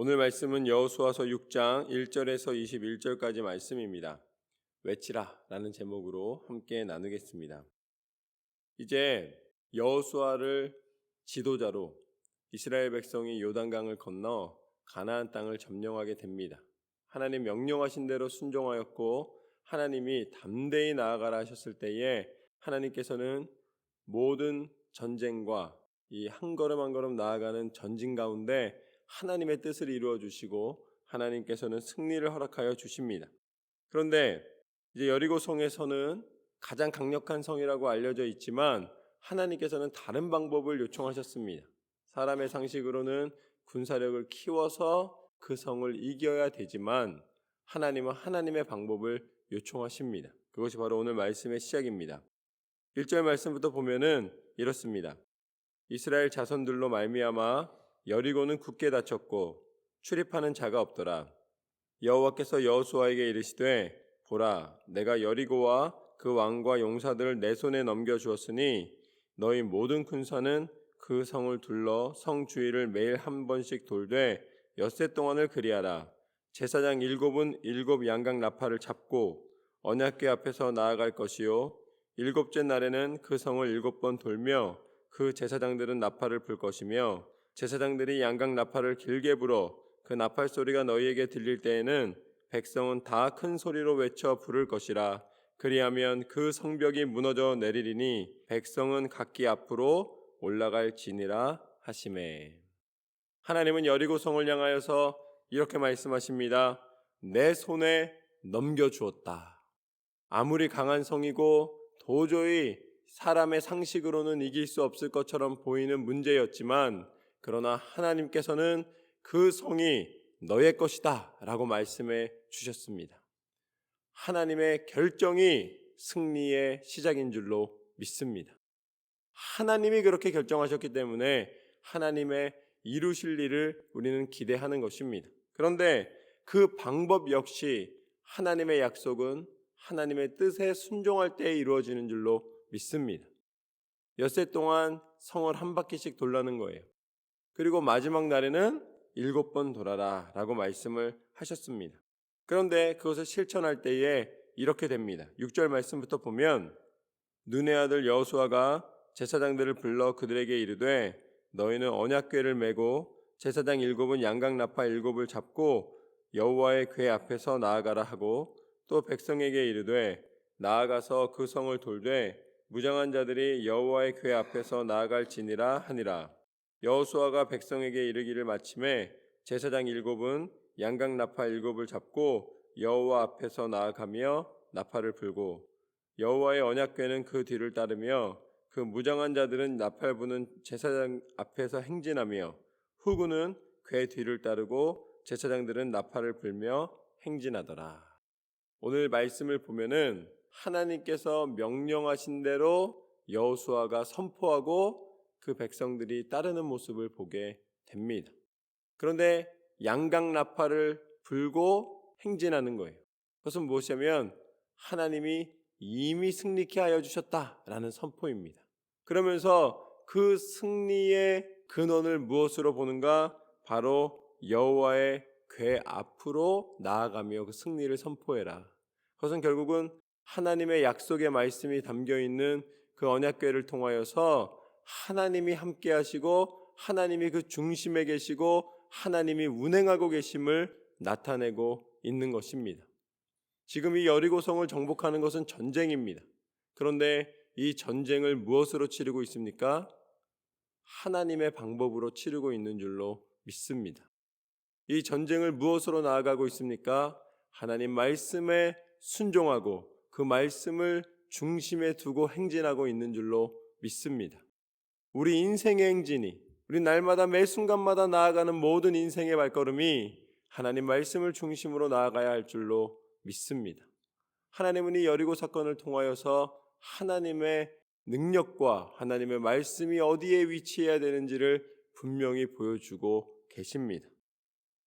오늘 말씀은 여호수아서 6장 1절에서 21절까지 말씀입니다. 외치라 라는 제목으로 함께 나누겠습니다. 이제 여호수아를 지도자로 이스라엘 백성이 요단강을 건너 가나안 땅을 점령하게 됩니다. 하나님 명령하신 대로 순종하였고 하나님이 담대히 나아가라 하셨을 때에 하나님께서는 모든 전쟁과 이 한 걸음 한 걸음 나아가는 전진 가운데 하나님의 뜻을 이루어 주시고 하나님께서는 승리를 허락하여 주십니다. 그런데 이제 여리고성에서는 가장 강력한 성이라고 알려져 있지만 하나님께서는 다른 방법을 요청하셨습니다. 사람의 상식으로는 군사력을 키워서 그 성을 이겨야 되지만 하나님은 하나님의 방법을 요청하십니다. 그것이 바로 오늘 말씀의 시작입니다. 1절 말씀부터 보면은 이렇습니다. 이스라엘 자손들로 말미암아 여리고는 굳게 닫혔고 출입하는 자가 없더라. 여호와께서 여호수아에게 이르시되 보라, 내가 여리고와 그 왕과 용사들을 내 손에 넘겨주었으니 너희 모든 군사는 그 성을 둘러 성 주위를 매일 한 번씩 돌되 엿새 동안을 그리하라. 제사장 7은 7 양각 나팔을 잡고 언약궤 앞에서 나아갈 것이요 7째 날에는 그 성을 7번 돌며 그 제사장들은 나팔을 불 것이며 제사장들이 양각 나팔을 길게 불어 그 나팔 소리가 너희에게 들릴 때에는 백성은 다 큰 소리로 외쳐 부를 것이라. 그리하면 그 성벽이 무너져 내리리니 백성은 각기 앞으로 올라갈지니라 하시매. 하나님은 여리고성을 향하여서 이렇게 말씀하십니다. 내 손에 넘겨주었다. 아무리 강한 성이고 도저히 사람의 상식으로는 이길 수 없을 것처럼 보이는 문제였지만 그러나 하나님께서는 그 성이 너의 것이다 라고 말씀해 주셨습니다. 하나님의 결정이 승리의 시작인 줄로 믿습니다. 하나님이 그렇게 결정하셨기 때문에 하나님의 이루실 일을 우리는 기대하는 것입니다. 그런데 그 방법 역시 하나님의 약속은 하나님의 뜻에 순종할 때 이루어지는 줄로 믿습니다. 엿새 동안 성을 한 바퀴씩 돌라는 거예요. 그리고 마지막 날에는 7번 돌아라 라고 말씀을 하셨습니다. 그런데 그것을 실천할 때에 이렇게 됩니다. 6절 말씀부터 보면 눈의 아들 여호수아가 제사장들을 불러 그들에게 이르되 너희는 언약궤를 메고 제사장 7은 양각 나팔 7을 잡고 여호와의 궤 앞에서 나아가라 하고 또 백성에게 이르되 나아가서 그 성을 돌되 무장한 자들이 여호와의 궤 앞에서 나아갈지니라 하니라. 여호수아가 백성에게 이르기를 마침에 제사장 7은 양각 나팔 7을 잡고 여호와 앞에서 나아가며 나팔을 불고 여호와의 언약궤는 그 뒤를 따르며 그 무장한 자들은 나팔 부는 제사장 앞에서 행진하며 후군은 궤 뒤를 따르고 제사장들은 나팔을 불며 행진하더라. 오늘 말씀을 보면은 하나님께서 명령하신 대로 여호수아가 선포하고 그 백성들이 따르는 모습을 보게 됩니다. 그런데 양각 나팔을 불고 행진하는 거예요. 그것은 무엇이냐면 하나님이 이미 승리케 하여 주셨다라는 선포입니다. 그러면서 그 승리의 근원을 무엇으로 보는가? 바로 여호와의 궤 앞으로 나아가며 그 승리를 선포해라. 그것은 결국은 하나님의 약속의 말씀이 담겨있는 그 언약궤를 통하여서 하나님이 함께 하시고 하나님이 그 중심에 계시고 하나님이 운행하고 계심을 나타내고 있는 것입니다. 지금 이 여리고성을 정복하는 것은 전쟁입니다. 그런데 이 전쟁을 무엇으로 치르고 있습니까? 하나님의 방법으로 치르고 있는 줄로 믿습니다. 이 전쟁을 무엇으로 나아가고 있습니까? 하나님 말씀에 순종하고 그 말씀을 중심에 두고 행진하고 있는 줄로 믿습니다. 우리 인생의 행진이, 우리 날마다 매 순간마다 나아가는 모든 인생의 발걸음이 하나님 말씀을 중심으로 나아가야 할 줄로 믿습니다. 하나님은 이 여리고 사건을 통하여서 하나님의 능력과 하나님의 말씀이 어디에 위치해야 되는지를 분명히 보여주고 계십니다.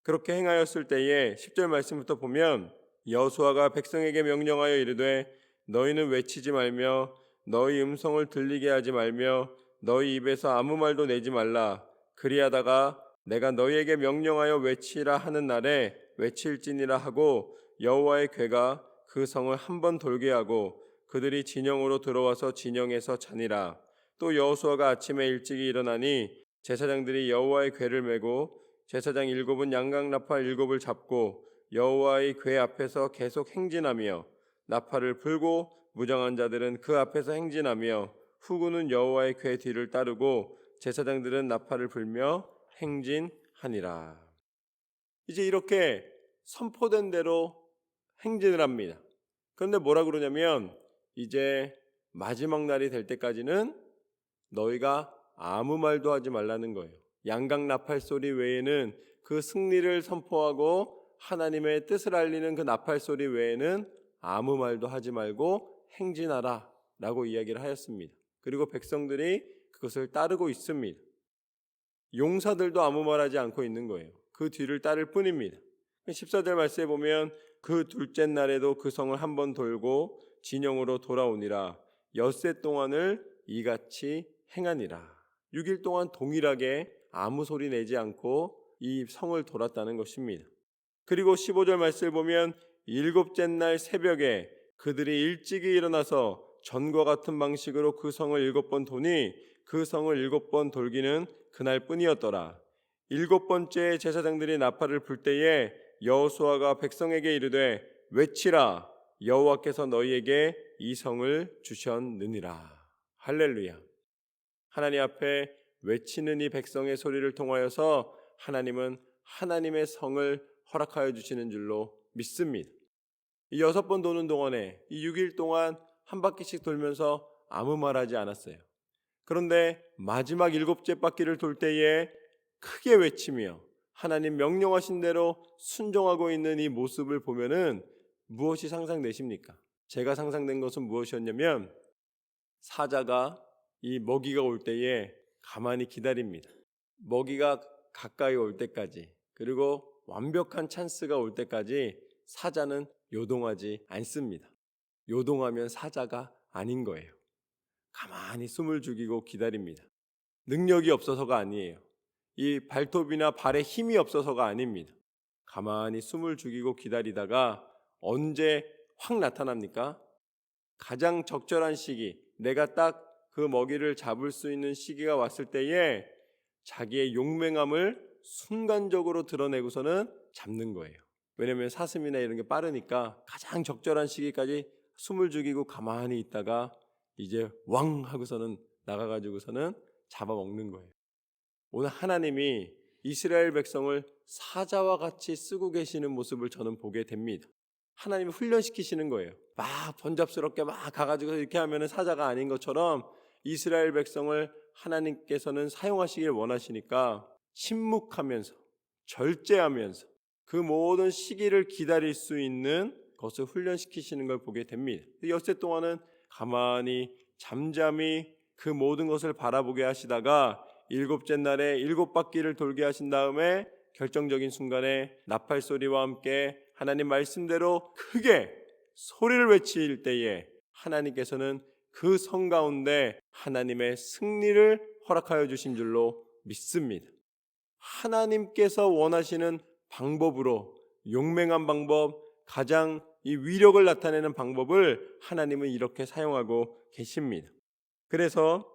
그렇게 행하였을 때에 10절 말씀부터 보면 여호수아가 백성에게 명령하여 이르되 너희는 외치지 말며 너희 음성을 들리게 하지 말며 너희 입에서 아무 말도 내지 말라. 그리하다가 내가 너희에게 명령하여 외치라 하는 날에 외칠지니라 하고 여호와의 궤가 그 성을 한 번 돌게 하고 그들이 진영으로 들어와서 진영에서 자니라. 또 여호수아가 아침에 일찍이 일어나니 제사장들이 여호와의 궤를 메고 제사장 7은 양각 나팔 7을 잡고 여호와의 궤 앞에서 계속 행진하며 나팔을 불고 무장한 자들은 그 앞에서 행진하며 후군은 여호와의 궤 뒤를 따르고 제사장들은 나팔을 불며 행진하니라. 이제 이렇게 선포된 대로 행진을 합니다. 그런데 뭐라 그러냐면 이제 마지막 날이 될 때까지는 너희가 아무 말도 하지 말라는 거예요. 양각 나팔 소리 외에는 그 승리를 선포하고 하나님의 뜻을 알리는 그 나팔 소리 외에는 아무 말도 하지 말고 행진하라 라고 이야기를 하였습니다. 그리고 백성들이 그것을 따르고 있습니다. 용사들도 아무 말하지 않고 있는 거예요. 그 뒤를 따를 뿐입니다. 14절 말씀에 보면 그 둘째 날에도 그 성을 한 번 돌고 진영으로 돌아오니라. 엿새 동안을 이같이 행하니라. 6일 동안 동일하게 아무 소리 내지 않고 이 성을 돌았다는 것입니다. 그리고 15절 말씀을 보면 일곱째 날 새벽에 그들이 일찍이 일어나서 전과 같은 방식으로 그 성을 7번 도니 그 성을 7번 돌기는 그날 뿐이었더라. 7번째 제사장들이 나팔을 불 때에 여호수아가 백성에게 이르되 외치라 여호와께서 너희에게 이 성을 주셨느니라. 할렐루야. 하나님 앞에 외치는 이 백성의 소리를 통하여서 하나님은 하나님의 성을 허락하여 주시는 줄로 믿습니다. 이 6번 도는 동안에 이 6일 동안 한 바퀴씩 돌면서 아무 말하지 않았어요. 그런데 마지막 7째 바퀴를 돌 때에 크게 외치며 하나님 명령하신 대로 순종하고 있는 이 모습을 보면은 무엇이 상상되십니까? 제가 상상된 것은 무엇이었냐면 사자가 이 먹이가 올 때에 가만히 기다립니다. 먹이가 가까이 올 때까지, 그리고 완벽한 찬스가 올 때까지 사자는 요동하지 않습니다. 요동하면 사자가 아닌 거예요. 가만히 숨을 죽이고 기다립니다. 능력이 없어서가 아니에요. 이 발톱이나 발에 힘이 없어서가 아닙니다. 가만히 숨을 죽이고 기다리다가 언제 확 나타납니까? 가장 적절한 시기, 내가 딱 그 먹이를 잡을 수 있는 시기가 왔을 때에 자기의 용맹함을 순간적으로 드러내고서는 잡는 거예요. 왜냐하면 사슴이나 이런 게 빠르니까 가장 적절한 시기까지 숨을 죽이고 가만히 있다가 이제 왕 하고서는 나가가지고서는 잡아먹는 거예요. 오늘 하나님이 이스라엘 백성을 사자와 같이 쓰고 계시는 모습을 저는 보게 됩니다. 하나님이 훈련시키시는 거예요. 막 번잡스럽게 막 가가지고 이렇게 하면 사자가 아닌 것처럼 이스라엘 백성을 하나님께서는 사용하시길 원하시니까 침묵하면서 절제하면서 그 모든 시기를 기다릴 수 있는 것을 훈련시키시는 걸 보게 됩니다. 엿새 동안은 가만히 잠잠히 그 모든 것을 바라보게 하시다가 7째 날에 7바퀴를 돌게 하신 다음에 결정적인 순간에 나팔 소리와 함께 하나님 말씀대로 크게 소리를 외칠 때에 하나님께서는 그 성 가운데 하나님의 승리를 허락하여 주신 줄로 믿습니다. 하나님께서 원하시는 방법으로 용맹한 방법, 가장 이 위력을 나타내는 방법을 하나님은 이렇게 사용하고 계십니다. 그래서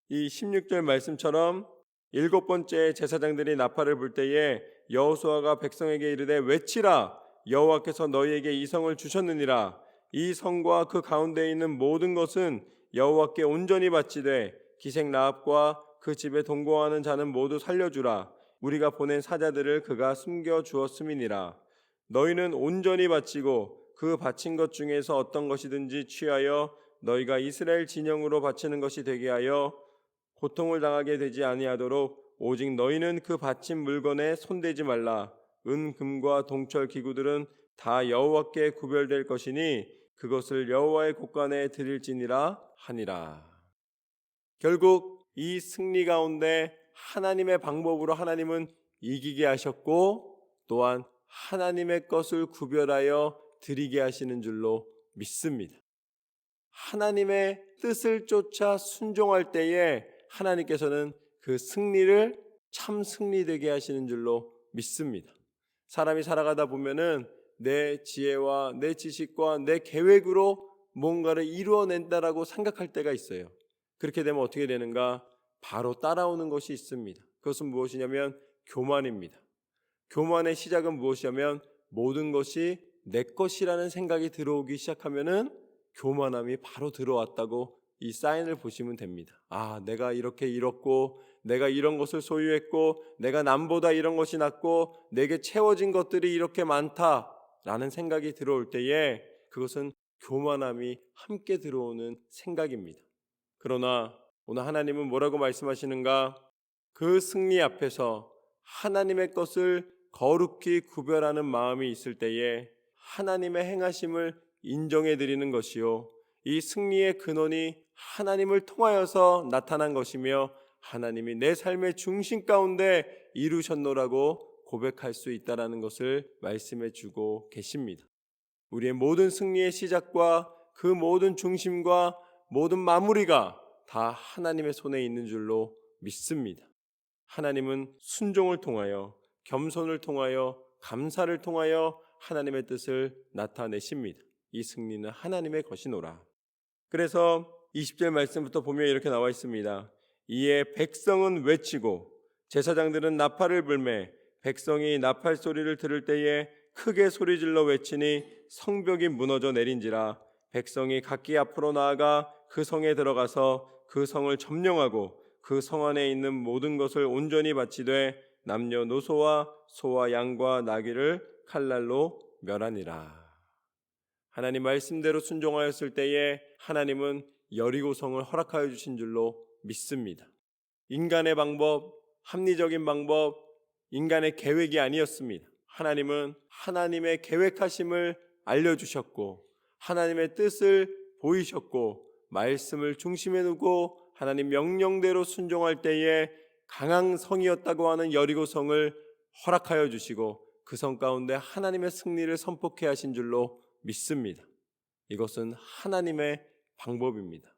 이 16절 말씀처럼 7번째 제사장들이 나팔을 불 때에 여호수아가 백성에게 이르되 외치라 여호와께서 너희에게 이 성을 주셨느니라. 이 성과 그 가운데 있는 모든 것은 여호와께 온전히 바치되 기생 라합과 그 집에 동거하는 자는 모두 살려주라. 우리가 보낸 사자들을 그가 숨겨 주었음이니라. 너희는 온전히 바치고 그 바친 것 중에서 어떤 것이든지 취하여 너희가 이스라엘 진영으로 바치는 것이 되게 하여 고통을 당하게 되지 아니하도록 오직 너희는 그 바친 물건에 손대지 말라. 은, 금과 동철 기구들은 다 여호와께 구별될 것이니 그것을 여호와의 곳간에 드릴지니라 하니라. 결국 이 승리 가운데 하나님의 방법으로 하나님은 이기게 하셨고 또한 하나님의 것을 구별하여 드리게 하시는 줄로 믿습니다. 하나님의 뜻을 쫓아 순종할 때에 하나님께서는 그 승리를 참 승리되게 하시는 줄로 믿습니다. 사람이 살아가다 보면은 내 지혜와 내 지식과 내 계획으로 뭔가를 이루어낸다라고 생각할 때가 있어요. 그렇게 되면 어떻게 되는가? 바로 따라오는 것이 있습니다. 그것은 무엇이냐면 교만입니다. 교만의 시작은 무엇이냐면 모든 것이 내 것이라는 생각이 들어오기 시작하면은 교만함이 바로 들어왔다고 이 사인을 보시면 됩니다. 아, 내가 이렇게 잃었고, 내가 이런 것을 소유했고, 내가 남보다 이런 것이 낫고, 내게 채워진 것들이 이렇게 많다라는 생각이 들어올 때에 그것은 교만함이 함께 들어오는 생각입니다. 그러나 오늘 하나님은 뭐라고 말씀하시는가? 그 승리 앞에서 하나님의 것을 거룩히 구별하는 마음이 있을 때에 하나님의 행하심을 인정해 드리는 것이요, 이 승리의 근원이 하나님을 통하여서 나타난 것이며 하나님이 내 삶의 중심 가운데 이루셨노라고 고백할 수 있다는 것을 말씀해 주고 계십니다. 우리의 모든 승리의 시작과 그 모든 중심과 모든 마무리가 다 하나님의 손에 있는 줄로 믿습니다. 하나님은 순종을 통하여, 겸손을 통하여, 감사를 통하여 하나님의 뜻을 나타내십니다. 이 승리는 하나님의 것이노라. 그래서 20절 말씀부터 보면 이렇게 나와 있습니다. 이에 백성은 외치고 제사장들은 나팔을 불매 백성이 나팔 소리를 들을 때에 크게 소리질러 외치니 성벽이 무너져 내린지라. 백성이 각기 앞으로 나아가 그 성에 들어가서 그 성을 점령하고 그 성 안에 있는 모든 것을 온전히 바치되 남녀노소와 소와 양과 나귀를 칼날로 멸하니라. 하나님 말씀대로 순종하였을 때에 하나님은 여리고성을 허락하여 주신 줄로 믿습니다. 인간의 방법, 합리적인 방법, 인간의 계획이 아니었습니다. 하나님은 하나님의 계획하심을 알려주셨고 하나님의 뜻을 보이셨고 말씀을 중심에 두고 하나님 명령대로 순종할 때에 강한 성이었다고 하는 여리고성을 허락하여 주시고 그 성 가운데 하나님의 승리를 선포케 하신 줄로 믿습니다. 이것은 하나님의 방법입니다.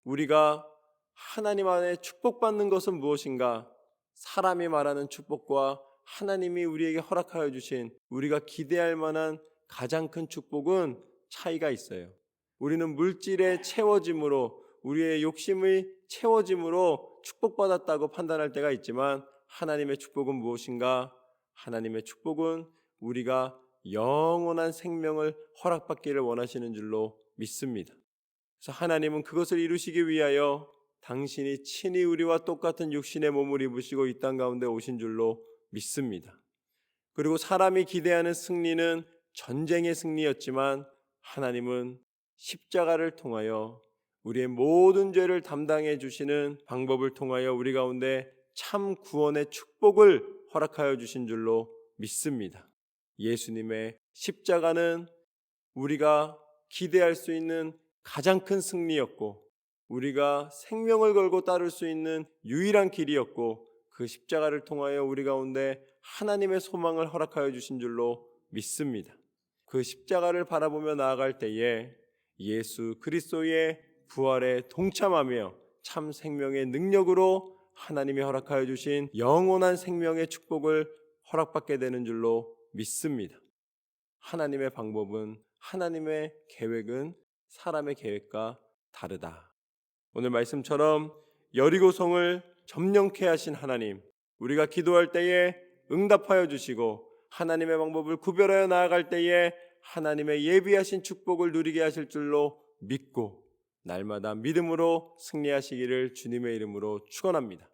우리가 하나님 안에 축복받는 것은 무엇인가? 사람이 말하는 축복과 하나님이 우리에게 허락하여 주신 우리가 기대할 만한 가장 큰 축복은 차이가 있어요. 우리는 물질의 채워짐으로, 우리의 욕심의 채워짐으로 축복받았다고 판단할 때가 있지만 하나님의 축복은 무엇인가? 하나님의 축복은 우리가 영원한 생명을 허락받기를 원하시는 줄로 믿습니다. 그래서 하나님은 그것을 이루시기 위하여 당신이 친히 우리와 똑같은 육신의 몸을 입으시고 이 땅 가운데 오신 줄로 믿습니다. 그리고 사람이 기대하는 승리는 전쟁의 승리였지만 하나님은 십자가를 통하여 우리의 모든 죄를 담당해 주시는 방법을 통하여 우리 가운데 참 구원의 축복을 허락하여 주신 줄로 믿습니다. 예수님의 십자가는 우리가 기대할 수 있는 가장 큰 승리였고 우리가 생명을 걸고 따를 수 있는 유일한 길이었고 그 십자가를 통하여 우리 가운데 하나님의 소망을 허락하여 주신 줄로 믿습니다. 그 십자가를 바라보며 나아갈 때에 예수 그리스도의 부활에 동참하며 참 생명의 능력으로 하나님이 허락하여 주신 영원한 생명의 축복을 허락받게 되는 줄로 믿습니다. 하나님의 방법은, 하나님의 계획은 사람의 계획과 다르다. 오늘 말씀처럼 여리고성을 점령케 하신 하나님, 우리가 기도할 때에 응답하여 주시고 하나님의 방법을 구별하여 나아갈 때에 하나님의 예비하신 축복을 누리게 하실 줄로 믿고 날마다 믿음으로 승리하시기를 주님의 이름으로 축원합니다.